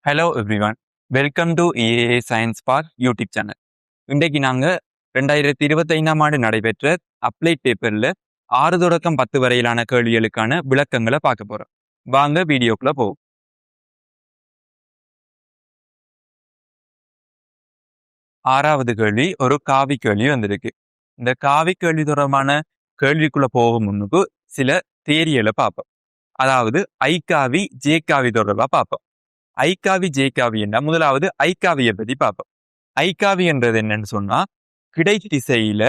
Hello everyone, welcome to EAA science park YouTube channel. இன்றைக்கு நாங்கள் 2025ஆம் ஆண்டு நடைபெற்ற அப்ளைட் பேப்பரில் 6 தொடக்கம் 10 வரையிலான கேள்விகளுக்கான விளக்கங்களை பார்க்க போகிறோம். வாங்க வீடியோக்குள்ள போவோம். ஆறாவது கேள்வி ஒரு காவி கேள்வி வந்திருக்கு. இந்த காவி கேள்வி தொடர்பான கேள்விக்குள்ள போகும் முன்னுக்கு சில தேரியலை பார்ப்போம். அதாவது ஐக்காவி ஜேகாவி தொடர்பாக பார்ப்போம். ஐக்காவி ஜேகாவி என்ற முதலாவது ஐக்காவியை பத்தி பார்ப்போம். ஐக்காவி என்றது என்னன்னு சொன்னா, கிடைத்திசையில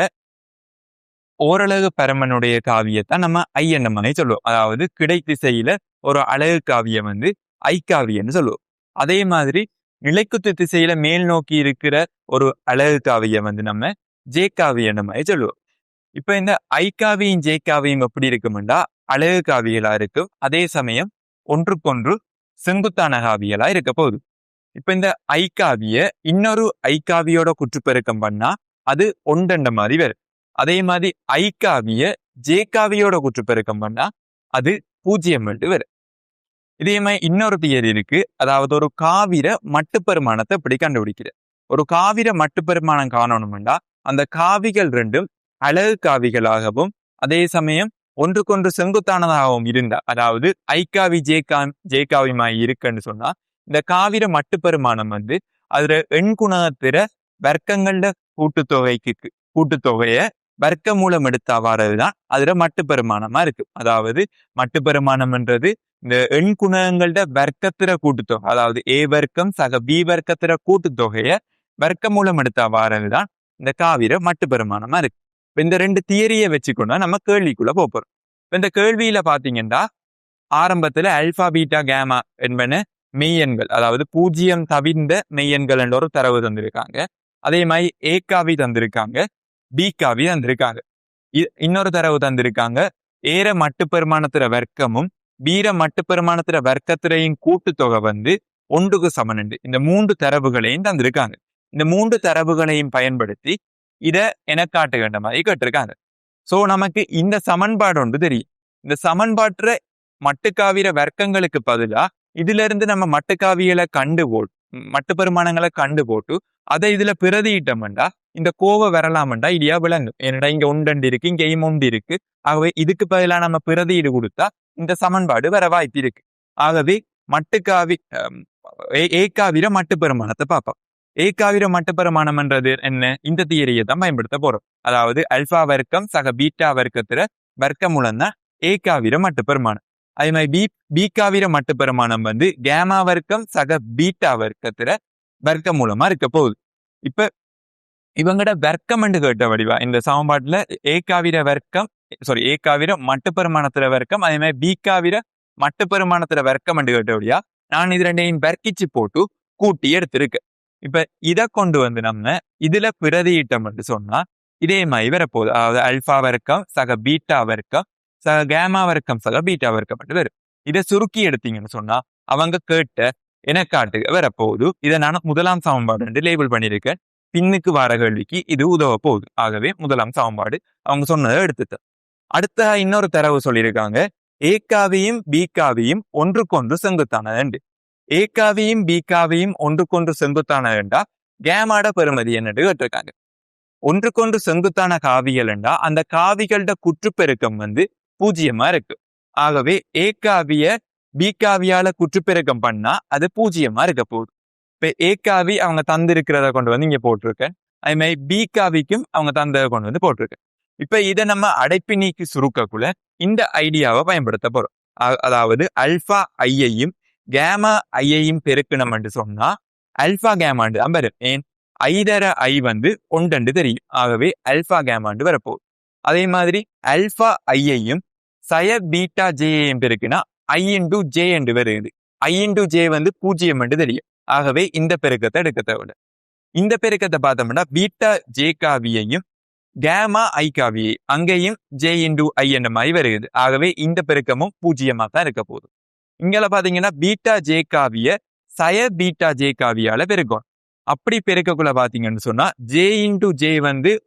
ஓரலகு பரமனுடைய காவியத்தான் நம்ம ஐ என்ற மாதிரி சொல்லுவோம். அதாவது கிடைத்திசையில ஒரு அழகு காவியம் ஐக்காவியன்னு சொல்லுவோம். அதே மாதிரி நிலைக்குத்து திசையில மேல் நோக்கி இருக்கிற ஒரு அழகு காவியம் நம்ம ஜேகாவி என்ற மாதிரி சொல்லுவோம். இப்ப இந்த ஐக்காவியும் ஜேகாவியும் எப்படி இருக்கும்டா, அழகு காவியலா இருக்கும், அதே சமயம் ஒன்றுக்கொன்று செங்குத்தான காவியலா இருக்க போகுது. இப்ப இந்த ஐக்காவிய இன்னொரு ஐக்காவியோட குற்றுப்பெருக்கம் பண்ணா அது ஒன்றண்ட மாதிரி வரும். அதே மாதிரி ஐக்காவிய ஜேகாவியோட குற்றுப்பெருக்கம் பண்ணா அது 0 வரும். இதே மாதிரி இன்னொரு தியரி இருக்கு. அதாவது ஒரு காவிர மட்டுப்பெருமானத்தை எப்படி கண்டுபிடிக்கிறது. ஒரு காவிர மட்டுப்பெருமானம் காணணும்டா அந்த காவிகள் ரெண்டும் அழகு காவிகளாகவும் அதே சமயம் ஒன்றுக்கொன்று செங்குத்தானதாகவும் இருந்தா, அதாவது ஐக்காவி ஜேகாவிமாய் இருக்குன்னு சொன்னா, இந்த காவிர மட்டுப்பெருமானம் அதுல எண்குணத்திர வர்க்கங்கள கூட்டுத்தொகைய வர்க்க மூலம் எடுத்தா வாரதுதான் அதுல மட்டுப்பெருமானமா இருக்கு. அதாவது மட்டுப்பெருமானம்ன்றது இந்த எண்குணங்கள வர்க்கத்திர கூட்டுத்தொகை, அதாவது ஏ வர்க்கம் சக பி வர்க்கத்திர கூட்டுத்தொகைய வர்க்க மூலம் எடுத்தா வாரதுதான் இந்த காவிர மட்டுப்பெருமானமா இருக்கு. இந்த ரெண்டு தியரியை வச்சுக்கொண்டா நம்ம கேள்விக்குள்ள போறோம். இந்த கேள்வியில பாத்தீங்கன்னா ஆரம்பத்துல அல்பா பீட்டா கேமா என்பன மெய்யெண்கள், அதாவது 0 தவிர்ந்த மெய்யெண்கள் என்ற ஒரு தரவு தந்திருக்காங்க. அதே மாதிரி ஏ காவி தந்திருக்காங்க, பி காவி தந்திருக்காங்க. இன்னொரு தரவு தந்திருக்காங்க, ஏற மட்டுப்பெருமானத்திர வர்க்கமும் பீர மட்டுப்பெருமானத்திர வர்க்கத்திரையும் கூட்டுத்தொகை 1க்கு சமன். இந்த 3 தரவுகளையும் தந்திருக்காங்க. இந்த 3 தரவுகளையும் பயன்படுத்தி இத எனக்கு காட்டுகின்ற மாதிரி கேட்டிருக்காங்க. சோ நமக்கு இந்த சமன்பாடு ஒன்று தெரியும். இந்த சமன்பாட்டுற மட்டுக்காவிர வர்க்கங்களுக்கு பதிலா இதுல இருந்து நம்ம மட்டுக்காவியலை மட்டுப்பெருமானங்களை கண்டு போட்டு அதை இதுல பிரதியிட்டோம்டா இந்த கோவை வரலாமண்டா இடியா விளங்கும். ஏன்னா இங்க ஒன்று இருக்கு, இங்கேயும் ஒன்று இருக்கு. ஆகவே இதுக்கு பதிலா நம்ம பிரதியீடு கொடுத்தா இந்த சமன்பாடு வர வாய்ப்பு இருக்கு. ஆகவே மட்டுக்காவி ஏகாவிர மட்டுப்பெருமானத்தை பார்ப்போம். ஏகாவிர மட்டுப்பெருமானம்ன்றது என்ன, இந்த தியரியை தான் பயன்படுத்த போறோம். அதாவது அல்பா வர்க்கம் சக பீட்டா வர்க்கத்திர வர்க்க மூலம் தான் ஏகாவிர மட்டுப்பெருமானம். அதே மாதிரி பீகாவிர மட்டுப்பெருமானம் கேமா வர்க்கம் சக பீட்டா வர்க்கத்திர வர்க்க மூலமா இருக்க போகுது. இப்ப இவங்கட வர்க்கம் என்று கேட்ட வடிவா இந்த சமன்பாட்டுல ஏகாவிர மட்டுப்பெருமானத்திர வர்க்கம், அதே மாதிரி பீகாவிர மட்டுப்பெருமானத்திர வர்க்கம் என்று கேட்ட வடிவா நான் இது ரெண்டையும் வர்க்கிச்சு போட்டு கூட்டி எடுத்திருக்கேன். இப்ப இதை கொண்டு நம்ம இதுல பிரதியிட்டம் என்று சொன்னா இதே மாதிரி வரப்போகுது. அதாவது அல்பா வர்க்கம் சக பீட்டா வர்க்கம் சக கேமா வர்க்கம் சக பீட்டா வர்க்கம் வரும். இதை சுருக்கி எடுத்தீங்கன்னு சொன்னா அவங்க கேட்ட எனக்காட்டுக்கு வரப்போகுது. இதை நான் முதலாம் சமன்பாடு லேபிள் பண்ணியிருக்கேன். பின்னுக்கு வர கேள்விக்கு இது உதவ போகுது. ஆகவே முதலாம் சமன்பாடு அவங்க சொன்னதை எடுத்துட்டேன். அடுத்த இன்னொரு தரவு சொல்லியிருக்காங்க, ஏகாவியும் பீகாவியும் ஒன்றுக்கொன்று செங்குத்தானது. ஏகாவியும் பீகாவியும் ஒன்றுக்கொன்று செங்குத்தானதுண்டா கேமாட பெருமதி என்னட்டு கேட்டிருக்காங்க. ஒன்றுக்கொன்று செங்குத்தான காவிகள் என்றா அந்த காவிகளோட குற்றுப்பெருக்கம் 0 இருக்கு. ஆகவே ஏகாவிய பீகாவியால குற்றுப்பெருக்கம் பண்ணா அது 0 இருக்க போகுது. இப்ப ஏகாவி அவங்க தந்திருக்கிறத கொண்டு இங்க போட்டிருக்கேன். அதே மாதிரி பீகாவிக்கும் அவங்க தந்ததை கொண்டு போட்டிருக்கேன். இப்ப இதை நம்ம அடைப்பு நீக்கி சுருக்கக்குள்ள இந்த ஐடியாவை பயன்படுத்த போறோம். அதாவது அல்பா ஐயையும் கேமா ஐயையும் பெருக்கணும் என்று சொன்னா அல்பா கேமாண்டு வரும். ஏன் ஐதர ஐ ஒன்று தெரியும். ஆகவே அல்பா கேமாண்டு வரப்போகுது. அதே மாதிரி அல்பா ஐயையும் சய பீட்டா ஜேயையும் பெருக்குனா ஐ இன்டு ஜே என்று வருது. ஐ இன்டு ஜே 0 என்று தெரியும். ஆகவே இந்த பெருக்கத்தை எடுக்க தேவை. இந்த பெருக்கத்தை பார்த்தோம்னா பீட்டா ஜே காவியையும் கேமா ஐ காவியை அங்கேயும் ஜே இன்டு ஐ என்ற மாதிரி வருகிறது. ஆகவே இந்த பெருக்கமும் 0 தான் இருக்க போகுது. இங்கெல்லாம் பாத்தீங்கன்னா பீட்டா ஜே காவிய சய பீட்டா ஜே காவியால பெருக்கும். அப்படி பெருக்கக்குள்ள பாத்தீங்கன்னு சொன்னா ஜே இன்டு ஜே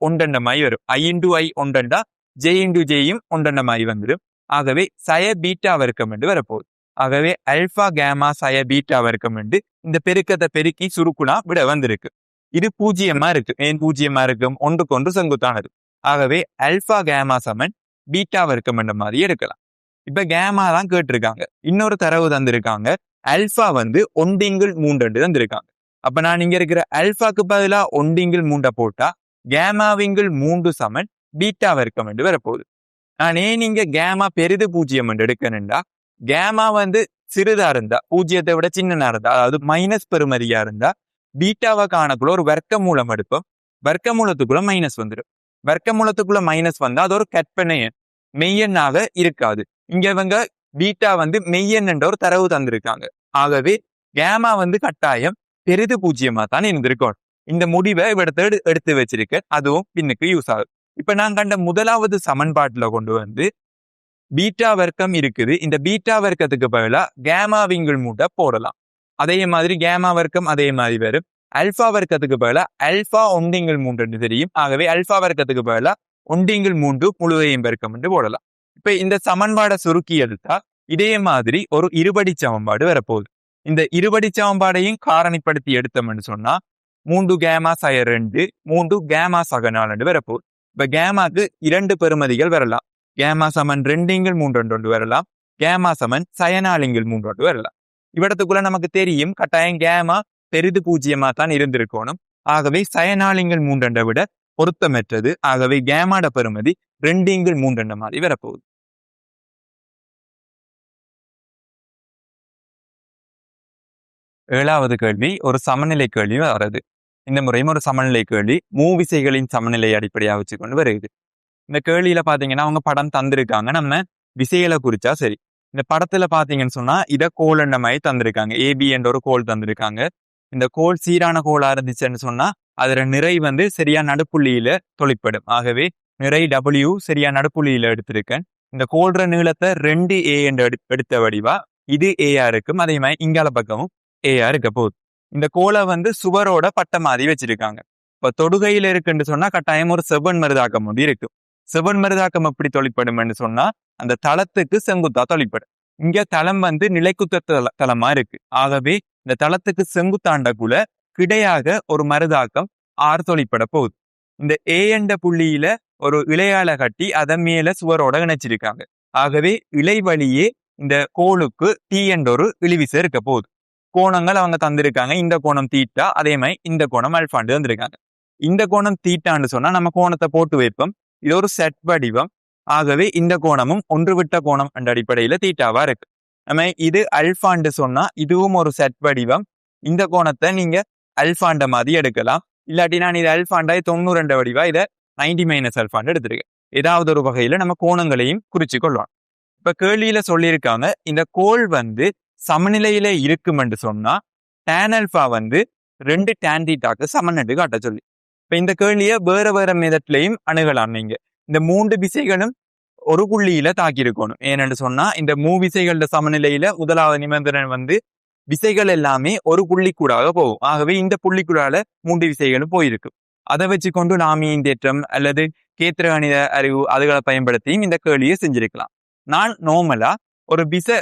ஒன்றண்ட மாதிரி வரும். ஐ இன்டு ஐ ஒன்றண்டா ஜே இன்டு ஜேயும் ஒன்றண்ட மாதிரி வந்துடும். ஆகவே சய பீட்டா வர்க்கம் என்று வரப்போகுது. ஆகவே அல்பா கேமா சய பீட்டா வர்க்கம் என்று இந்த பெருக்கத்தை பெருக்கி சுருக்குனா விட வந்திருக்கு. இது பூஜ்ஜியமா இருக்கு. ஏன் பூஜ்ஜியமா இருக்கும்? ஒன்றுக்கு ஒன்று செங்குத்தானது. ஆகவே அல்பா கேமா சமன் பீட்டா வர்க்கம் என்ற மாதிரி எடுக்கலாம். இப்ப கேமா தான் கேட்டிருக்காங்க. இன்னொரு தரவு தந்திருக்காங்க. அல்பா வந்து ஒண்டிங்கிள் 3 தந்திருக்காங்க. அப்ப நான் இங்க இருக்கிற அல்பாக்கு பதிலா ஒண்டிங்கிள் 3 போட்டா கேமாவிங்கிள் 3 சமன் பீட்டா வர்க்கம் என்று வரப்போகுது. நான் ஏன் இங்க கேமா பெரிது பூஜ்ஜியம் என்று எடுக்கணும்டா, கேமா வந்து சிறிதா இருந்தா, பூஜ்ஜியத்தை விட சின்னனா இருந்தா, அதாவது மைனஸ் பெருமதியா இருந்தா பீட்டாவை காணக்குள்ள ஒரு வர்க்க மூலம் எடுப்போம். வர்க்க மூலத்துக்குள்ள மைனஸ் வந்துடும். வர்க்க மூலத்துக்குள்ள மைனஸ் வந்தா அது ஒரு கற்பனை எண், மெய்யெண்ணாக இருக்காது. இங்க இவங்க பீட்டா வந்து மெய்யெண் என்ற ஒரு தரவு தந்திருக்காங்க. ஆகவே கேமா வந்து கட்டாயம் பெரிது பூஜ்ஜியமா தான் இருந்திருக்கும். இந்த முடிவை இவடத்தை எடுத்து வச்சிருக்க, அதுவும் பின்னுக்கு யூஸ் ஆகுது. இப்ப நான் கண்ட முதலாவது சமன்பாட்டுல கொண்டு வந்து பீட்டா வர்க்கம் இருக்குது. இந்த பீட்டா வர்க்கத்துக்கு பதிலா கேமாவிங்கிள் 3 போடலாம். அதே மாதிரி கேமா வர்க்கம் அதே மாதிரி வரும். அல்பா வர்க்கத்துக்கு பதிலா அல்பா ஒண்டிங்கிள் 3 தெரியும். ஆகவே அல்பா வர்க்கத்துக்கு பதிலா ஒண்டிங்கிள் 3 முழுவையும் வர்க்கம் என்று போடலாம். இப்ப இந்த சமன்பாடை சுருக்கி எடுத்தா இதே மாதிரி ஒரு இருபடி சமன்பாடு வரப்போகுது. இந்த இருபடி சமன்பாடையும் காரணிப்படுத்தி எடுத்தோம்னு சொன்னா 3 கேமா சய 2 3 கேமா சக 4 வரப்போகுது. இப்ப கேமாக்கு 2 பெறுமதிகள் வரலாம். கேமா சமன் 2/3 வரலாம். கேமா சமன் சய4/3 வரலாம். இவ்விடத்துக்குள்ள நமக்கு தெரியும் கட்டாயம் கேமா பெரிது பூஜ்ஜியமா தான் இருந்திருக்கணும். ஆகவே சய4/3 விட பொருத்தமற்றது. ஆகவே கேமாட பெறுமதி 2/3 மாதிரி வரப்போகுது. ஏழாவது கேள்வி ஒரு சமநிலை கேள்வி வருது. இந்த முறையும் ஒரு சமநிலை கேள்வி மூவிசைகளின் சமநிலை அடிப்படையாக வச்சு கொண்டு வருது. இந்த கேள்வியில பாத்தீங்கன்னா அவங்க படம் தந்திருக்காங்க. நம்ம விசைகளை குறிச்சா சரி. இந்த படத்துல பாத்தீங்கன்னு சொன்னா இத கோல் என்ற மாதிரி தந்திருக்காங்க. ஏபி என்ற ஒரு கோல் தந்திருக்காங்க. இந்த கோல் சீரான கோலா இருந்துச்சுன்னு சொன்னா அதுல நிறை வந்து சரியா நடுப்புள்ளியில தொழிற்படும். ஆகவே நிறை W சரியா நடுப்புள்ளியில எடுத்திருக்கேன். இந்த கோல்ற நீளத்தை 2A என்று எடுத்த வடிவா இது ஏயா இருக்கும். அதே மாதிரி இங்கால பக்கமும் ஏயா இருக்க போகுது. இந்த கோலை வந்து சுவரோட பட்ட மாதிரி வச்சிருக்காங்க. இப்ப தொடுகையில இருக்குன்னு சொன்னா கட்டாயம் ஒரு செவ்வன் மருதாக்கம் வந்து இருக்கும். செவ்வன் மருதாக்கம் எப்படி தொழிற்படும் சொன்னா அந்த தளத்துக்கு செங்குத்தா தொழிற்படும். இங்க தளம் வந்து நிலைக்குத்த தளமா இருக்கு. ஆகவே இந்த தளத்துக்கு செங்குத்தாண்டக்குள்ள கிடையாக ஒரு மருதாக்கம் R தொழிற்பட போகுது. இந்த A என்ற புள்ளியில ஒரு இழையால கட்டி அதன் மேல சுவரோட இணைச்சிருக்காங்க. ஆகவே இலை வழியே இந்த கோளுக்கு T என்ற ஒரு இழிவிசை இருக்க போகுது. கோணங்கள் அவங்க தந்திருக்காங்க. இந்த கோணம் தீட்டா, அதே மாதிரி இந்த கோணம் அல்பாண்டு தந்திருக்காங்க. இந்த கோணம் தீட்டான்னு சொன்னா நம்ம கோணத்தை போட்டு வைப்போம். இது ஒரு செட் வடிவம். ஆகவே இந்த கோணமும் ஒன்று விட்ட கோணம் என்ற அடிப்படையில தீட்டாவா இருக்கு. நம்ம இது அல்பாண்டு சொன்னா இதுவும் ஒரு செட் வடிவம். இந்த கோணத்தை நீங்க அல்பாண்ட மாதிரி எடுக்கலாம். இல்லாட்டி நான் இது அல்பாண்டாய் 90 வடிவா இதை 90 - அல்பாண்டு எடுத்திருக்கேன். ஏதாவது ஒரு வகையில நம்ம கோணங்களையும் குறிச்சு கொள்ளலாம். இப்ப கேள்வியில சொல்லியிருக்காங்க இந்த கோள் வந்து சமநிலையில இருக்கும் என்று சொன்னா tan alpha வந்து 2 tan thetaக்கு சமன் என்று காட்ட சொல்லி. இப்ப இந்த கேள்வியை வேற வேற மெதட்லையும் அணுகலாம். நீங்க இந்த 3 விசைகளும் ஒரு புள்ளியில தாக்கி இருக்கணும். ஏனென்று சொன்னா இந்த விசைகளோட சமநிலையில முதலாவது நிபந்தனை வந்து விசைகள் எல்லாமே ஒரு புள்ளிக்கூடாக போகும். ஆகவே இந்த புள்ளிக்கூடால 3 விசைகளும் போயிருக்கு. அதை வச்சுக்கொண்டு நாமியின் தேற்றம் அல்லது கேத்திர கணித அறிவு அதுகளை பயன்படுத்தியும் இந்த கேள்வியை செஞ்சிருக்கலாம். நான் நார்மலா ஒரு விசை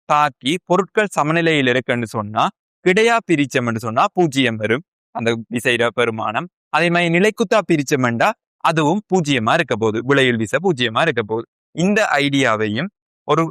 தாக்கி பொருட்கள் சமநிலையில் இருக்குன்னு சொன்னா கிடையா பிரிச்சம் என்று சொன்னா 0 வரும் அந்த விசைட பெருமானம். அதே மாதிரி நிலைக்குத்தா பிரிச்சமெண்டா அதுவும் 0 இருக்க போகுது. விளையில் விசை 0 இருக்க போகுது. இந்த ஐடியாவையும் ஒரு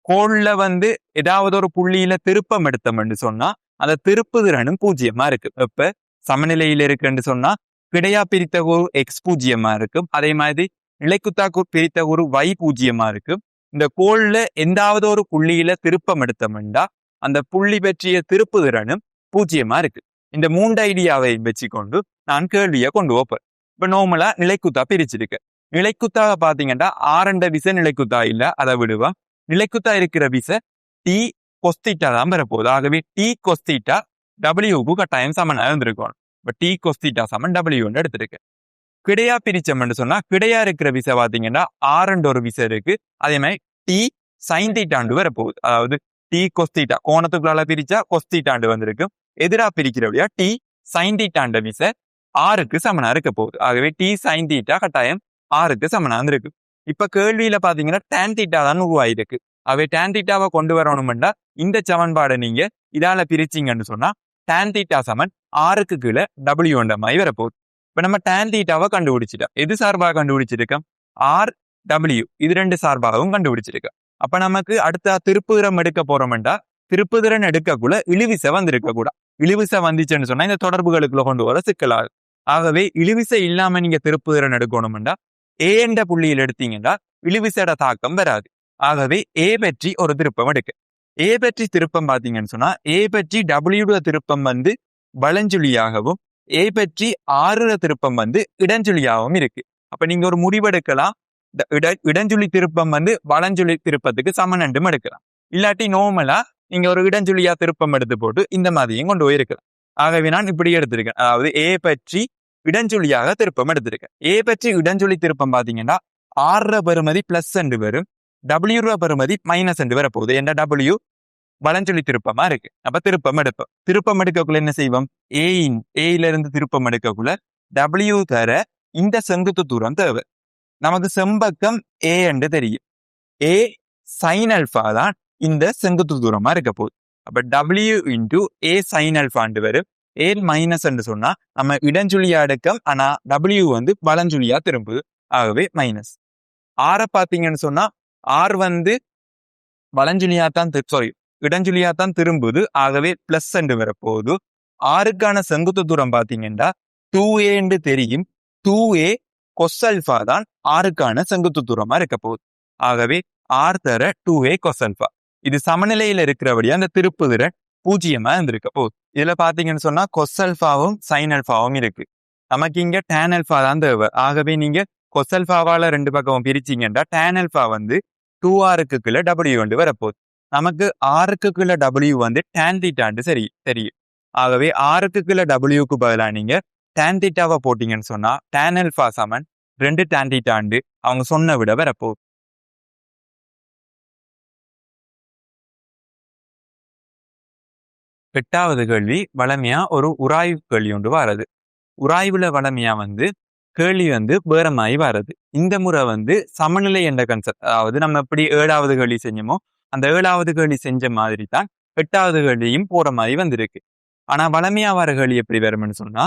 கோள்ல வந்து ஏதாவது ஒரு புள்ளியில திருப்பம் எடுத்தோம்னு சொன்னா அந்த திருப்பு திறனும் 0 இருக்கு. இப்ப சமநிலையில் இருக்குன்னு சொன்னா கிடையா பிரித்த ஒரு X 0 இருக்கும். அதே மாதிரி நிலைக்குத்தா பிரித்த ஒரு Y 0 இருக்கும். இந்த கோள்ல எந்தாவது ஒரு புள்ளியில திருப்பம் எடுத்தோம்னா அந்த புள்ளி பற்றிய திருப்பு திறனும் 0 இருக்கு. இந்த 3 ஐடியாவை வச்சுக்கொண்டு நான் கேள்வியை கொண்டு வைப்பேன். இப்ப நார்மலா நிலைக்குத்தா பிரிச்சிருக்கேன். நிலைக்குத்தாக பாத்தீங்கன்னா ஆரண்ட விசை நிலைக்குத்தா இல்ல, அதை விடுவா. நிலைக்குத்தா இருக்கிற விசை T cos θ தான் வரப்போகுது. ஆகவே T cos θ Wக்கு கட்டாயம் சமனா இருந்திருக்கும். இப்ப T cos θ சமன் W எடுத்திருக்கேன். கிடையா பிரிச்சம்னு சொன்னா கிடையா இருக்கிற விசை பாத்தீங்கன்னா ஆரண்ட ஒரு விசை இருக்கு. அதே மாதிரி T sin θ வரப்போகுது. அதாவது T cos θ கோணத்துக்குள்ளால பிரிச்சா cos θ வந்திருக்கு. எதிரா பிரிக்கிறபடியா T sin θ விசை ஆருக்கு சமனா இருக்க போகுது. ஆகவே T sin θ கட்டாயம் ஆருக்கு சமனா இருக்கு. இப்ப கேள்வியில பாத்தீங்கன்னா tan θ தான் உருவாயிருக்கு. அவை tan θவை கொண்டு வரணும்னா இந்த சமன்பாடை நீங்க இதால பிரிச்சிங்கன்னு சொன்னா tan தீட்டா சமன் ஆறுக்கு கீழே டபிள்யூ என்ற மாதிரி வரப்போகுது. இப்ப நம்ம tan தீட்டாவை கண்டுபிடிச்சிட்டோம். எது சார்பாக கண்டுபிடிச்சிருக்கோம்? ஆர் டபிள்யூ இது ரெண்டு சார்பாகவும் கண்டுபிடிச்சிருக்கோம். அப்ப நமக்கு அடுத்த திருப்புதிரம் எடுக்க போறோம்டா திருப்புதிறன் எடுக்கக்குள்ள இழுவிசை வந்திருக்க கூட. இழுவிசை வந்துச்சுன்னு சொன்னா இந்த தொடர்புகளுக்குள்ள கொண்டு வர சிக்கலாகும். ஆகவே இழுவிசை இல்லாம நீங்க திருப்புதிறன் எடுக்கணும்டா ஏ என்ற புள்ளியில் எடுத்தீங்கன்னா இழுவிசையோட தாக்கம் வராது. ஆகவே ஏ பற்றி ஒரு திருப்பம் எடுக்க. ஏ பற்றி திருப்பம் பாத்தீங்கன்னு சொன்னா ஏ பற்றி டபிள்யூட திருப்பம் வந்து வலஞ்சுழியாகவும் ஏ பற்றி ஆறுற திருப்பம் வந்து இடஞ்சுழியாகவும் இருக்கு. அப்ப நீங்க ஒரு முடிவெடுக்கலாம். இடஞ்சுழி திருப்பம் வந்து வலஞ்சுழி திருப்பத்துக்கு சமனண்டும் எடுக்கலாம். இல்லாட்டி நோமலா நீங்க ஒரு இடஞ்சுழியா திருப்பம் எடுத்து போட்டு இந்த மாதிரியும் கொண்டு போயிருக்கலாம். ஆகவே நான் இப்படி எடுத்திருக்கேன். அதாவது ஏ பற்றி இடஞ்சுழியாக திருப்பம் எடுத்திருக்கேன். ஏ பற்றி இடஞ்சுழி திருப்பம் பாத்தீங்கன்னா ஆறுற பெறுமதி பிளஸ் என்று வரும், டபிள்யூ பெறுமதி மைனஸ் என்று வரப்போகுது. என்ற டபிள்யூ வலஞ்சொலி திருப்பமா இருக்கு. அப்ப திருப்பம் எடுப்போம். திருப்பம் எடுக்கக்குள்ள என்ன செய்வோம்? ஏல இருந்து திருப்பம் எடுக்கக்குள்ள டபிள்யூ தர இந்த செங்குத்து தூரம் தேவை. நமக்கு செம்பக்கம் ஏ என்று தெரியும். ஏ சைன் அல்பா தான் இந்த செங்குத்து தூரமா இருக்க போகுது. அப்ப டபிள்யூ இன்டூ ஏ சைன் அல்பாண்டு வரும். ஏ மைனஸ் என்று சொன்னா நம்ம இடஞ்சுழியா எடுக்கம், ஆனா டபிள்யூ வந்து வலஞ்சுழியா திரும்புது. ஆகவே மைனஸ். ஆரை பாத்தீங்கன்னு சொன்னா ஆர் வந்து வலஞ்சுழியா தான் இடஞ்சுழியா தான் திரும்புது. ஆகவே பிளஸ் என்று வரப்போகுது. ஆறுக்கான செங்குத்து தூரம் பாத்தீங்கன்னா 2a என்று தெரியும். 2a கொசல்பா தான் ஆறுக்கான செங்குத்து தூரமா இருக்க போகுது. ஆகவே ஆர் தர 2a கொசல்பா. இது சமநிலையில இருக்கிறபடியா அந்த திருப்புதிறன் பூஜ்ஜியமா இருந்திருக்க போகுது. இதுல பாத்தீங்கன்னு சொன்னா கொசல்பாவும் சைன் அல்பாவும் இருக்கு. நமக்கு இங்க டேன் அல்பா தான் தேவை. ஆகவே நீங்க கொசல்பாவால ரெண்டு பக்கமும் பிரிச்சிங்கன்னா டேன் அல்பா வந்து 2rக்கு கீழே டபிள்யூ வந்து வரப்போகுது. நமக்கு ஆறுக்கு கீழே டபிள்யூ வந்து டேன் தீட்டாண்டு தெரியும். ஆகவே ஆறுக்கு கீழே டபிள்யூக்கு பதிலா நீங்க டேன் தீட்டாவை போட்டீங்கன்னு சொன்னா டேன் அல்பா சமன் 2 டேன் தீட்டாண்டு அவங்க சொன்ன விட வரப்போகுது. எட்டாவது கேள்வி வளமையா ஒரு உராய்வு கேள்வி ஒன்று வாரது. உராய்வுல வளமையா வந்து கேள்வி வந்து வேற மாதிரி வாரது. இந்த முறை வந்து சமநிலை என்ற கன்செப்ட், அதாவது நம்ம எப்படி 7வது கேள்வி செஞ்சோமோ அந்த 7வது கேள்வி செஞ்ச மாதிரி தான் 8வது கேள்வியும் போற மாதிரி வந்திருக்கு. ஆனா வளமையா வர கேள்வி எப்படி வரும்னு சொன்னா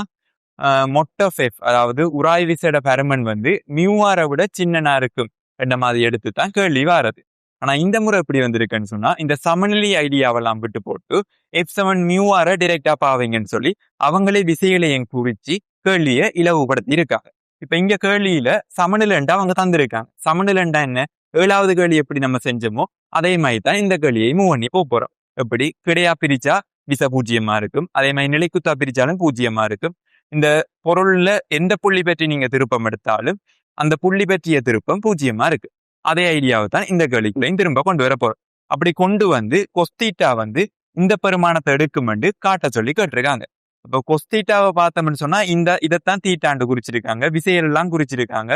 மொட் ஆஃப் எஃப், அதாவது உராய்விசையோட பருமன் வந்து மியூஆரை விட சின்னனா இருக்கும் என்ற மாதிரி எடுத்து தான் கேள்வி வாரது. ஆனா இந்த முறை எப்படி வந்திருக்குன்னு சொன்னா இந்த சமநிலை ஐடியாவெல்லாம் விட்டு போட்டு F7 மியூஆரை டிரெக்டா பாவீங்கன்னு சொல்லி அவங்களே விசைகளையும் குறிச்சு கேள்வியை இலவுபடுத்தி இருக்காங்க. இப்ப இங்க கேள்வியில சமநிலைண்டா அவங்க தந்திருக்காங்க. சமநிலைண்டா என்ன? 7வது கேள்வி எப்படி நம்ம செஞ்சோமோ அதே மாதிரி தான் இந்த கேள்வியை மூவ் பண்ணி போறோம். எப்படி கிடையா பிரிச்சா விசை பூஜ்ஜியமா இருக்கும், அதே மாதிரி நிலைக்குத்தா பிரிச்சாலும் பூஜ்ஜியமா இருக்கும். இந்த பொருள்ல எந்த புள்ளி பற்றி நீங்க திருப்பம் எடுத்தாலும் அந்த புள்ளி பற்றிய திருப்பம் பூஜ்ஜியமா இருக்கு. அதே ஐடியாவை தான் இந்த கேள்விக்குள்ளையும் திரும்ப கொண்டு வர போறோம். அப்படி கொண்டு வந்து கொஸ்தீட்டா வந்து இந்த பெருமானத்தை எடுக்குமென்று காட்ட சொல்லி கேட்டிருக்காங்க. இப்போ கொஸ்தீட்டாவை பார்த்தோம்னு சொன்னா இதைத்தான் தீட்டாண்டு குறிச்சிருக்காங்க, விசையெல்லாம் குறிச்சிருக்காங்க.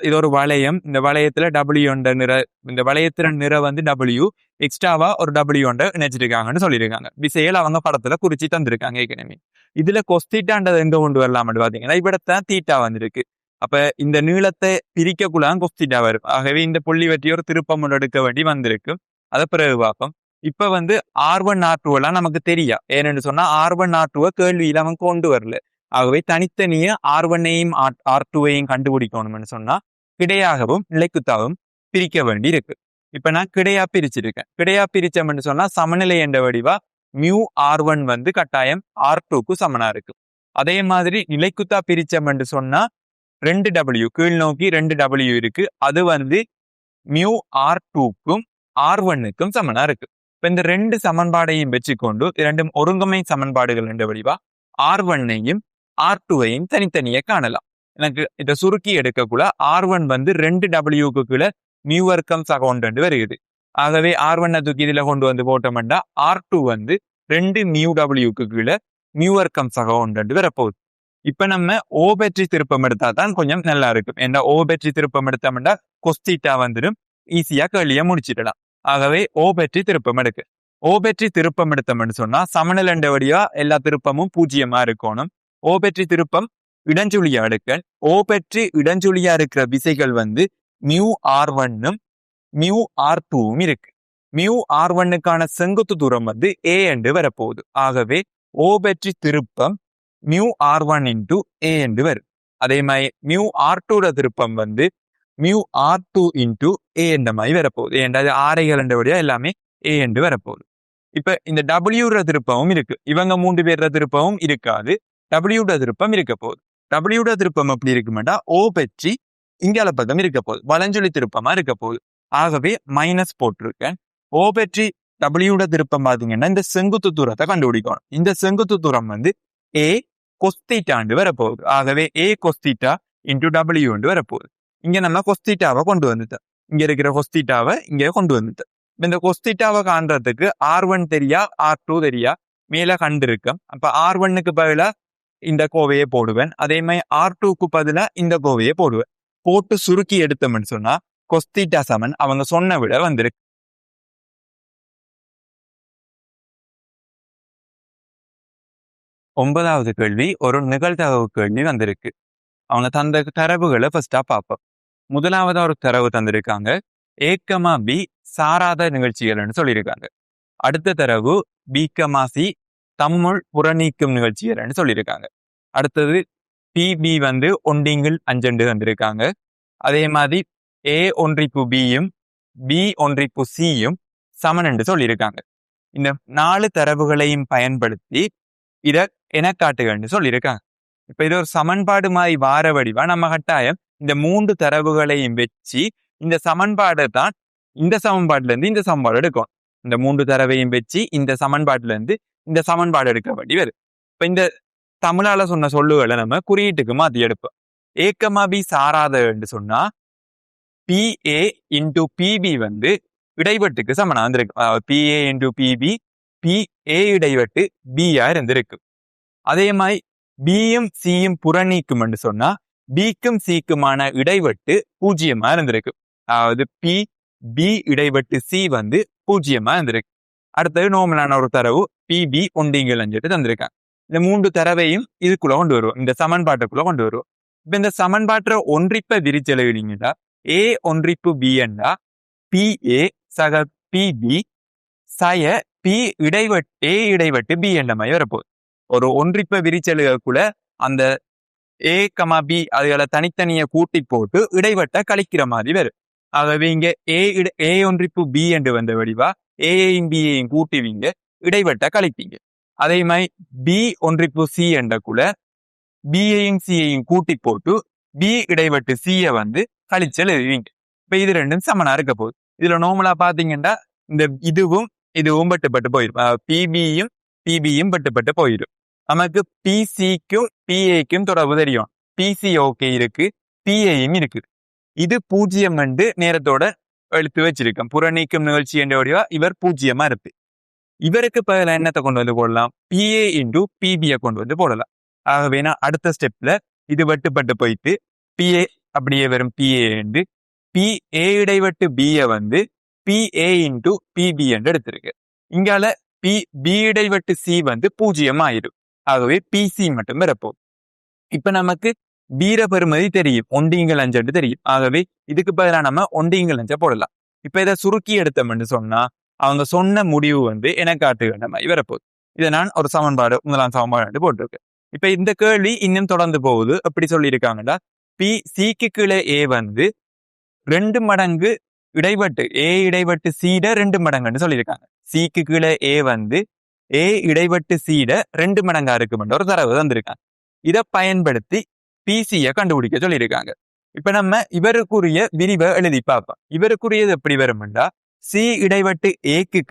இது ஒரு வளையம். இந்த வளையத்துல டபிள்யூ இந்த வளையத்துல நிற வந்து டபிள்யூ எக்ஸ்ட்ராவா ஒரு டபிள்யூ இணைச்சிருக்காங்கன்னு சொல்லியிருக்காங்க. விசைகள் அவங்க படத்துல குறிச்சு தந்திருக்காங்க ஏற்கனவே. இதுல கொஸ்தீட்டான்றது எங்க கொண்டு வரலாம்னு பாத்தீங்கன்னா இவ்விடத்தான் தீட்டா வந்திருக்கு. அப்ப இந்த நீளத்தை பிரிக்கக்குள்ளான் கொஸ்தீட்டா வரும். ஆகவே இந்த புள்ளி வெற்றி ஒரு திருப்பம் எடுக்க வேண்டி வந்திருக்கு. அதை பிறகு பார்ப்போம். இப்ப வந்து R1 R2 எல்லாம் நமக்கு தெரியா. ஏன்னு சொன்னா R1 R2 கேள்வியில அவன் கொண்டு வரல. ஆகவே தனித்தனிய R1ஐயும் R2ஐயும் கண்டுபிடிக்கணும்னு சொன்னா கிடையாகவும் நிலைக்குத்தாவும் பிரிக்க வேண்டி இருக்கு. இப்ப நான் கிடையா பிரிச்சிருக்கேன். கிடையா பிரிச்சோம்னு சொன்னா சமநிலை என்ற வடிவா மியூ R1 வந்து கட்டாயம் R2க்கு சமனா இருக்கு. அதே மாதிரி நிலைக்குத்தா பிரிச்சோம்னு சொன்னா 2W கீழ் நோக்கி 2W இருக்கு. அது வந்து மியூ R2க்கும் R1க்கும் சமனா இருக்கு. இப்ப இந்த ரெண்டு சமன்பாடையும் வச்சுக்கொண்டு இரண்டும் ஒருங்கமை சமன்பாடுகள் என்ற வடிவா R1ஐயும் R2ஐயும் தனித்தனியே காணலாம். எனக்கு இதை சுருக்கி எடுக்கக்குள்ள R1 வந்து 2Wக்கு கீழே மியூ வர்க்கம் சக ஒன்று வருகிறது. ஆகவே R1 தூக்கி இதுல கொண்டு வந்து போட்டோம்னா R2 வந்து 2 மியூ Wக்கு கீழே மியூ வர்க்கம் சக ஒன்று வரப்போகுது. இப்ப நம்ம ஓ பற்றி திருப்பம் எடுத்தா தான் கொஞ்சம் நல்லா இருக்கும். ஏன்னா ஓ பற்றி திருப்பம் எடுத்தோம்னா கொஸ்தீட்டா வந்துடும், ஈஸியா கேள்வியை முடிச்சிடலாம். ஆகவே ஓ பற்றி திருப்பம் எடுக்கு. ஓ பற்றி திருப்பம் எடுத்தோம்னு சொன்னா சமநிலை வழியா எல்லா திருப்பமும் பூஜ்ஜியமா இருக்கணும். ஓ பற்றி திருப்பம் இடஞ்சுழியா எடுக்க. ஓ பற்றி இடஞ்சுழியா இருக்கிற விசைகள் வந்து மியூ R1ம் மியூ R2ம் இருக்கு. மியூ R1க்கான செங்குத்து தூரம் வந்து A என்று வரப்போகுது. ஆகவே ஓ பற்றி திருப்பம் மியூ R1 இன்டூ ஏ என்று வரும். அதே மாதிரி மியூ R2 திருப்பம் வந்து மியூ R2 இன்டூ ஏ என்ற மாதிரி வரப்போகுது. ஏன்டா ஆரைகள் என்றபடியா எல்லாமே ஏ என்று வரப்போகுது. இப்ப இந்த டபிள்யூ திருப்பமும் இருக்கு. இவங்க 3 பேர்ற திருப்பமும் இருக்காது. டபிள்யூ திருப்பம் இருக்க போகுது. டபிள்யூ திருப்பம் எப்படி இருக்குமெண்டா ஓ பற்றி இங்கால பக்கம் இருக்க போகுது. வலஞ்சொலி திருப்பமா இருக்க போகுது. ஆகவே மைனஸ் போட்டிருக்கேன். ஓ பற்றி டபிள்யூ திருப்பம் பாத்தீங்கன்னா இந்த செங்குத்து தூரத்தை கண்டுபிடிக்கணும். இந்த செங்குத்து தூரம் வந்து ஏ கொஸ்தீட்டாண்டு வரப்போகுது. ஆகவே ஏ கொஸ்தீட்டா இன்டூ டபிள்யூ வரப்போகுது. இங்க நம்ம கொஸ்தீட்டாவை கொண்டு வந்துட்டோம். இங்க இருக்கிற கொஸ்தீட்டாவை இங்க கொண்டு வந்துட்டோம். இந்த கொஸ்தீட்டாவை காண்றதுக்கு R1 தெரியா R2 தெரியா மேல கண்டிருக்கும். அப்ப R1க்கு பதிலா இந்த கோவையை போடுவேன். அதே மாதிரி R2க்கு பதிலா இந்த கோவையை போடுவேன். போட்டு சுருக்கி எடுத்தோம்னு சொன்னா கொஸ்தீட்டா சமன் அவங்க சொன்ன விட வந்திருக்கு. 9வது கேள்வி ஒரு நிகழ்தகவு கேள்வி வந்திருக்கு. அவங்க தந்த தரவுகளை ஃபர்ஸ்டா பார்ப்போம். முதலாவதா ஒரு தரவு தந்திருக்காங்க. A,B சாராத நிகழ்ச்சிகள்னு சொல்லியிருக்காங்க. அடுத்த தரவு B,C தம்முள் புறநீக்கும் நிகழ்ச்சிகள்னு சொல்லியிருக்காங்க. அடுத்தது PB வந்து ஒண்டிங்கில் 5 தந்திருக்காங்க. அதே மாதிரி A ஒன்றிப்பு Bயும் B ஒன்றிப்பு Cயும் சமன் என்று சொல்லியிருக்காங்க. இந்த 4 தரவுகளையும் பயன்படுத்தி இத என காட்டுகள்னு சொல்லியிருக்காங்க. இப்ப இது ஒரு சமன்பாடு மாதிரி வார வடிவா நம்ம கட்டாயம் இந்த 3 தரவுகளையும் வச்சு இந்த சமன்பாடை தான் இந்த சமன்பாட்டுல இருந்து இந்த சமன்பாடு எடுக்கும். இந்த 3 தரவையும் வச்சு இந்த சமன்பாட்டுல இருந்து இந்த சமன்பாடு எடுக்க வேண்டி வரும். இப்ப இந்த தமிழால சொன்ன சொல்லுகளை நம்ம குறியீட்டுக்கு மாத்தி எடுப்போம். A,B சாராத என்று சொன்னா PA இன்டூ PB வந்து இடைவெட்டுக்கு சமனா இருந்திருக்கு. PA இன்டூ PB PA இடைவெட்டு B-ஆ இருந்திருக்கு. அதே மாதிரி பியும் சியும் புறநீக்கும் என்று சொன்னா பிக்கும் சிக்குமான இடைவெட்டு 0 இருந்திருக்கு. அதாவது பி இடைவெட்டு சி வந்து 0 இருந்திருக்கு. அடுத்தது நோமலான ஒரு தரவு PB ஒண்டிங்கள் தந்திருக்காங்க. இந்த 3 தரவையும் இதுக்குள்ள கொண்டு வருவோம். இந்த சமன்பாட்டுக்குள்ள கொண்டு வருவோம். இப்ப இந்த சமன்பாட்டை ஒன்றிப்ப விரிச்செழுவினீங்கன்னா A ஒன்றிப்பு B என்றா PA சக PB சய P இடைவெட்டு A இடைவெட்டு B என்ற மாதிரி வரப்போகுது. ஒரு ஒன்றிப்ப விரிச்செழுகக்குள்ள அந்த A,B அதுகளை தனித்தனிய கூட்டி போட்டு இடைவெட்ட கழிக்கிற மாதிரி வரும். ஆகவே இங்க A ஒன்றிப்பு B என்று வந்த வடிவா ஏயும் பியையும் கூட்டிவிங்க இடைவெட்ட கழிப்பீங்க. அதே மாதிரி B ஒன்றிப்பு C என்றக்குள்ள பியையும் சியையும் கூட்டி போட்டு B இடைவெட்டு C-ய வந்து கழிச்சல் எழுதுவீங்க. இப்ப இது ரெண்டும் சமனா இருக்க போகுது. இதுல நார்மலா பாத்தீங்கன்னா இந்த இதுவும் பட்டுப்பட்டு போயிடும். PBயும் பட்டுப்பட்டு போயிடும். நமக்கு PCக்கும் PAக்கும் தொடர்பு தெரியும். PC ஓகே இருக்கு, PAயும் இருக்குது. இது 0 என்று நேரத்தோட எழுத்து வச்சிருக்கோம். புறநீக்கும் நிகழ்ச்சி என்ற வடிவா இவர் 0 இருக்கு. இவருக்கு பதில என்னத்தை கொண்டு வந்து போடலாம்? PA இன்டூ PB கொண்டு வந்து போடலாம். ஆகவே நான் அடுத்த ஸ்டெப்ல இது வெட்டுப்பட்டு போயிட்டு PA அப்படியே வரும். PA என்று PA இடைவெட்டு B-ய வந்து PA இன்டூ PB என்று எடுத்திருக்கு. இங்கால B இடைவெட்டு C வந்து 0 ஆயிரும். ஆகவே PC மட்டும் வரப்போம். இப்ப நமக்கு பீர பெருமதி தெரியும், ஒண்டிங்கள் 5 தெரியும். ஆகவே இதுக்கு பதிலா நம்ம ஒண்டிங்கள் 5 போடலாம். இப்ப இதை சுருக்கி எடுத்தோம்னு சொன்னா அவங்க சொன்ன முடிவு வந்து என காட்டுகின்ற மாதிரி வரப்போகுது. இதை நான் ஒரு சமன்பாடு முதலாம் சமன்பாடு போட்டிருக்கேன். இப்ப இந்த கேள்வி இன்னும் தொடர்ந்து போகுது. எப்படி சொல்லியிருக்காங்கன்னா சிக்கு கீழே A வந்து 2 மடங்கு இடைவெட்டு A இடைவெட்டு C-ட 2 மடங்குன்னு சொல்லியிருக்காங்க. சிக்கு கீழே A வந்து A இடைவெட்டு C-ட 2 மடங்கா இருக்குமென்ற ஒரு தரவு தந்திருக்காங்க. இதை பயன்படுத்தி PC-ய கண்டுபிடிக்க சொல்லியிருக்காங்க. இப்ப நம்ம இவருக்குரிய விரிவை எழுதி பார்ப்போம். இவருக்குரியது எப்படி வரும்டா C இடைவெட்டு A-க்கு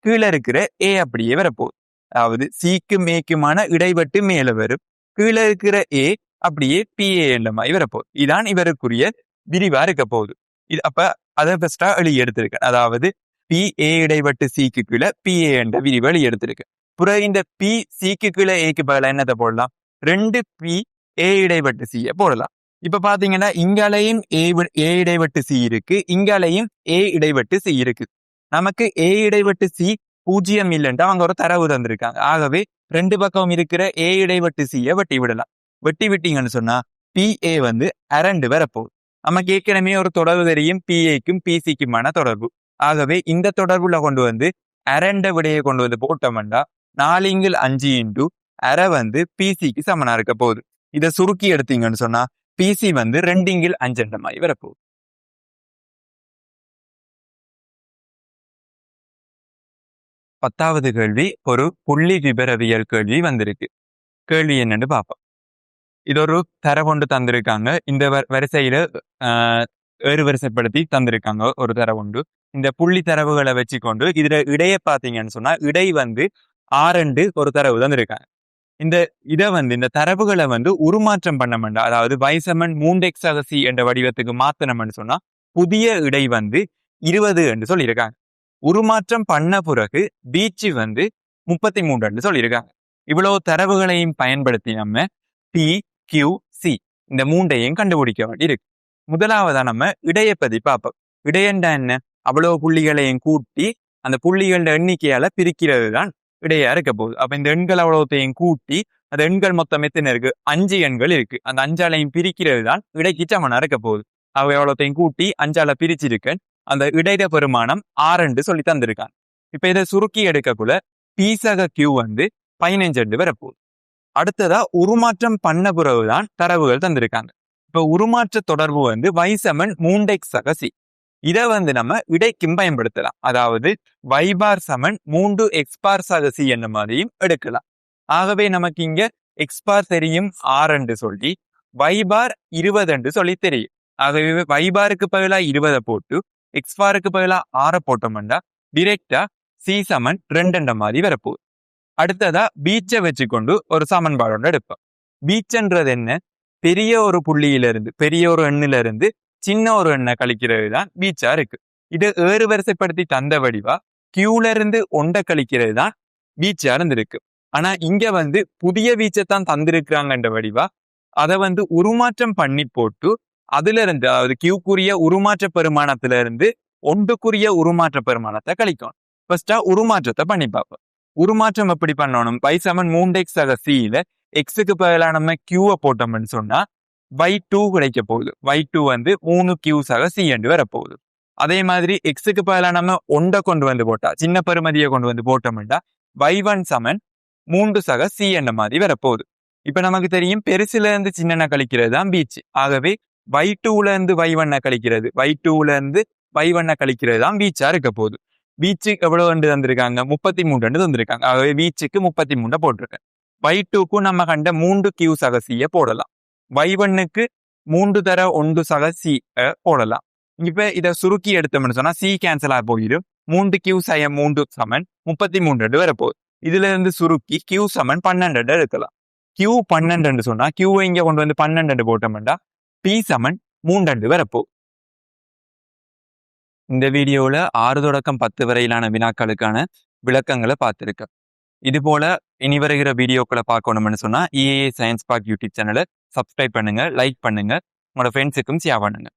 கீழே இருக்கிற A அப்படியே வரப்போகுது. அதாவது C-க்கும் A-க்குமான இடைவெட்டு மேல வரும், கீழே இருக்கிற A அப்படியே PA என்ற மாதிரி வரப்போகுது. இதான் இவருக்குரிய விரிவா இருக்க போகுது. இது அப்ப அதை ஃபர்ஸ்டா எழுதி எடுத்திருக்கேன். அதாவது PA இடைவெட்டு C-க்கு கீழே PA என்ற விரிவை எழுதி எடுத்திருக்கேன். புற இந்த PC-க்கு கீழே A-க்கு பதிலா என்னத்தை போடலாம்? 2PA இடைவெட்டு C-ய போடலாம். இப்ப பாத்தீங்கன்னா இங்காலையும் A இடைவெட்டு C இருக்கு, இங்காலையும் A இடைவெட்டு C இருக்கு. நமக்கு A இடைவெட்டு C 0 இல்லைன்ட்டு அவங்க ஒரு தரவு தந்திருக்காங்க. ஆகவே 2 பக்கம் இருக்கிற A இடைவெட்டு C-ய வெட்டி விடலாம். வெட்டி விட்டீங்கன்னு சொன்னா PA வந்து 2 வரப்போகுது. நமக்கு ஏற்கனவே ஒரு தொடர்பு தெரியும், PA-க்கும் PC-க்குமான தொடர்பு. ஆகவே இந்த தொடர்புல கொண்டு வந்து 2 விடையை கொண்டு வந்து போட்டோம்னா 4/5 இன்டு அரை வந்து பிசிக்கு சமனா இருக்க போகுது. இதை சுருக்கி எடுத்தீங்கன்னு சொன்னா பிசி வந்து 2/5 என்ற மாதிரி வரப்போகுது. 10வது கேள்வி ஒரு புள்ளி விபரவியல் கேள்வி வந்திருக்கு. கேள்வி என்னன்னு பார்ப்போம். இது ஒரு தரவொண்டு தந்திருக்காங்க. இந்த வரிசையில ஏறு வரிசைப்படுத்தி தந்திருக்காங்க ஒரு தரவொண்டு. இந்த புள்ளி தரவுகளை வச்சுக்கொண்டு இதுல இடைய பாத்தீங்கன்னு சொன்னா இடை வந்து 6 ஒரு தரவு தந்திருக்காங்க. இந்த தரவுகளை வந்து உருமாற்றம் பண்ண வேண்டாம். அதாவது y= 3x என்ற வடிவத்துக்கு மாத்தணும்னு சொன்னா புதிய இடை வந்து 20 என்று சொல்லியிருக்காங்க. உருமாற்றம் பண்ண பிறகு வீச்சு வந்து 33 சொல்லியிருக்காங்க. இவ்வளவு தரவுகளையும் பயன்படுத்தி நம்ம PQC இந்த மூன்றையும் கண்டுபிடிக்க வேண்டியிருக்கு. முதலாவதா நம்ம இடைய பத்தி பார்ப்போம். இடையண்டா என்ன? அவ்வளவு புள்ளிகளையும் கூட்டி அந்த புள்ளிகளோட எண்ணிக்கையால பிரிக்கிறது தான் இடையா இருக்க போகுது. அப்ப இந்த எண்கள் அவ்வளவுத்தையும் கூட்டி அந்த எண்கள் மொத்தம் எத்தனை இருக்கு? 5 எண்கள் இருக்கு. அந்த 5ஆலையும் பிரிக்கிறது தான் இடைக்கு சமனா இருக்க போகுது. அவை எவ்வளவுத்தையும் கூட்டி 5ஆல பிரிச்சிருக்க அந்த இடையிட பெருமானம் 6 சொல்லி தந்திருக்காங்க. இப்ப இதை சுருக்கி எடுக்கக்குள்ள P/Q வந்து 15 வரப்போகுது. அடுத்ததா உருமாற்றம் பண்ண பிறகுதான் தரவுகள் தந்திருக்காங்க. இப்ப உருமாற்ற தொடர்பு வந்து y= 3x/c. இதை வந்து நம்ம இடைக்கும் பயன்படுத்தலாம். அதாவது y⁻= 3x⁻c என்ன மாதிரியும் எடுக்கலாம். ஆகவே நமக்கு இங்க x⁻ தெரியும் 6 சொல்லி y⁻ 20 சொல்லி தெரியும். ஆகவே y⁻க்கு பதிலா 20 போட்டு x⁻க்கு பதிலா 6 போட்டோம்னா டிரெக்டா c= 2 மாதிரி வரப்போகுது. அடுத்ததா பீச்சை வச்சுக்கொண்டு ஒரு சமன்பாடு ஒன்று எடுப்போம். பீச்சன்றது என்ன? பெரிய ஒரு புள்ளியிலிருந்து பெரிய ஒரு எண்ணில இருந்து சின்ன ஒரு எண்ணை கழிக்கிறது தான் பீச்சா இருக்கு. இது ஏறு வரிசைப்படுத்தி தந்த வடிவா கியூல இருந்து 1 கழிக்கிறது தான் பீச்சா இருந்திருக்கு. ஆனா இங்க வந்து புதிய வீச்சைத்தான் தந்திருக்கிறாங்கன்ற வடிவா அதை வந்து உருமாற்றம் பண்ணி போட்டு அதுல இருந்து அதாவது கியூக்குரிய உருமாற்ற பெருமானத்துல இருந்து 1க்குரிய உருமாற்ற பெருமானத்தை கழிக்கணும். ஃபர்ஸ்டா உருமாற்றத்தை பண்ணி பார்ப்போம். உருமாற்றம் எப்படி பண்ணணும்? y= 3x/c எக்ஸுக்கு பதிலாக நம்ம கியூவை போட்டோம்னு சொன்னா y2 கிடைக்க போகுது. y2 வந்து 3q/c என்று வரப்போகுது. அதே மாதிரி எக்ஸுக்கு பதிலாக நம்ம 1 கொண்டு வந்து போட்டா சின்ன பெருமதியை கொண்டு வந்து போட்டோம்னா y1 = 3/c என்ற மாதிரி வரப்போகுது. இப்ப நமக்கு தெரியும் பெருசுல இருந்து சின்ன கழிக்கிறது தான் பீச். ஆகவே y2ல இருந்து y1 கழிக்கிறது y2ல இருந்து y1 கழிக்கிறது தான் பீச்சா இருக்க போகுது. வீச்சுக்கு எவ்வளவு தந்திருக்காங்க? 33 தந்திருக்காங்க. ஆகவே வீச்சுக்கு 33 போட்டிருக்கேன். y2க்கும் நம்ம கண்ட 3q/c போடலாம். y1க்கு 3 தர 1/c போடலாம். இப்ப இதை சுருக்கி எடுத்தோம்னு சொன்னா c கேன்சல் ஆக போயிடும். 3q/3 = 33 வரப்போகுது. இதுல இருந்து சுருக்கி q = 12 எடுக்கலாம். q 12 சொன்னா q இங்க கொண்டு வந்து 12 போட்டோம்னா p = 3 வரப்போகுது. இந்த வீடியோல 6 தொடக்கம் 10 வரையிலான வினாக்களுக்கான விளக்கங்களை பார்த்திருக்கேன். இது போல இனி வருகிற வீடியோக்களை பார்க்கணும்னு சொன்னா EAA சயின்ஸ் பார்க் யூடியூப் சேனலை சப்ஸ்கிரைப் பண்ணுங்க, லைக் பண்ணுங்க, உங்களோட ஃப்ரெண்ட்ஸுக்கும் ஷேர் பண்ணுங்க.